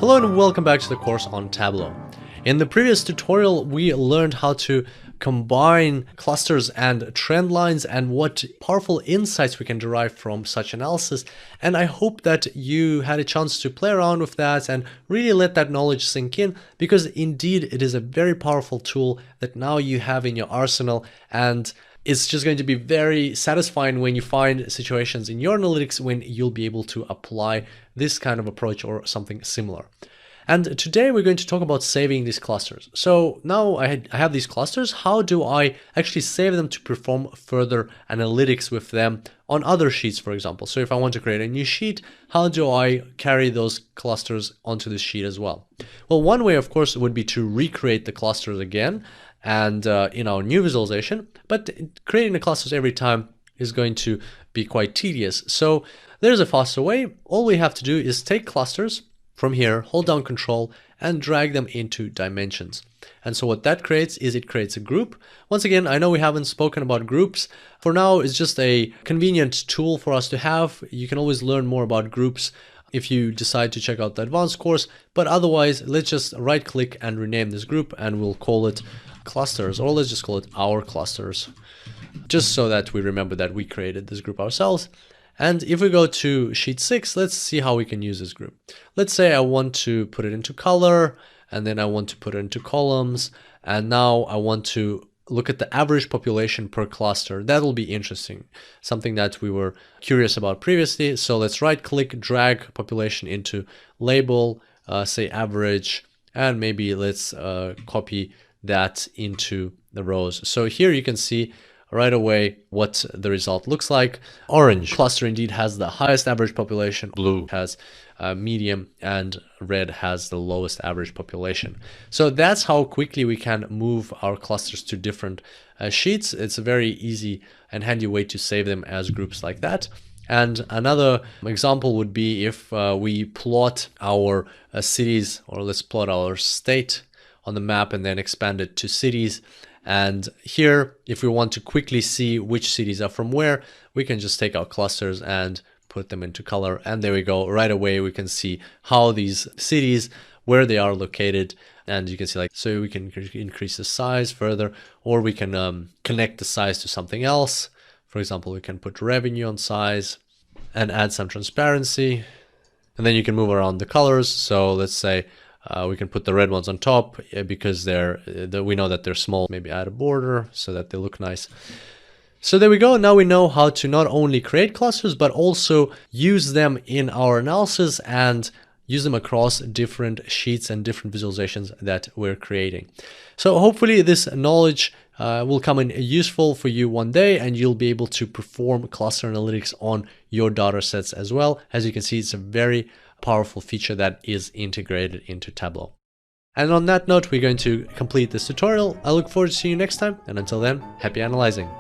Hello and welcome back to the course on Tableau. In the previous tutorial, we learned how to combine clusters and trend lines and what powerful insights we can derive from such analysis. And I hope that you had a chance to play around with that and really let that knowledge sink in, because indeed it is a very powerful tool that now you have in your arsenal, and it's just going to be very satisfying when you find situations in your analytics when you'll be able to apply this kind of approach or something similar. And today we're going to talk about saving these clusters. So now I have these clusters. How do I actually save them to perform further analytics with them on other sheets, for example? So if I want to create a new sheet, how do I carry those clusters onto the sheet as well? Well, one way, of course, would be to recreate the clusters again and in our new visualization, but creating the clusters every time is going to be quite tedious. So there's a faster way. All we have to do is take clusters from here, hold down Control and drag them into dimensions. And so what that creates is it creates a group. Once again, I know we haven't spoken about groups. For now, it's just a convenient tool for us to have. You can always learn more about groups if you decide to check out the advanced course, but otherwise, let's just right click and rename this group and we'll call it clusters, or let's just call it our clusters, just so that we remember that we created this group ourselves. And if we go to sheet 6, let's see how we can use this group. Let's say I want to put it into color, and then I want to put it into columns, and now I want to look at the average population per cluster. That'll be interesting, something that we were curious about previously. So let's right click, drag population into label, say average, and maybe let's copy that into the rows. So here you can see right away what the result looks like. Orange cluster indeed has the highest average population, blue has medium, and red has the lowest average population. So that's how quickly we can move our clusters to different sheets. It's a very easy and handy way to save them as groups like that. And another example would be if we plot our cities, or let's plot our state on the map and then expand it to cities. And here, if we want to quickly see which cities are from where, we can just take our clusters and put them into color. And there we go. Right away, we can see how these cities, where they are located. And you can see, like, so we can increase the size further, or we can connect the size to something else. For example, we can put revenue on size and add some transparency. And then you can move around the colors. So let's say we can put the red ones on top because we know that they're small. Maybe add a border so that they look nice. So there we go. Now we know how to not only create clusters, but also use them in our analysis and use them across different sheets and different visualizations that we're creating. So hopefully this knowledge will come in useful for you one day, and you'll be able to perform cluster analytics on your data sets as well. As you can see, it's a very powerful feature that is integrated into Tableau. And on that note, we're going to complete this tutorial. I look forward to seeing you next time. And until then, happy analyzing.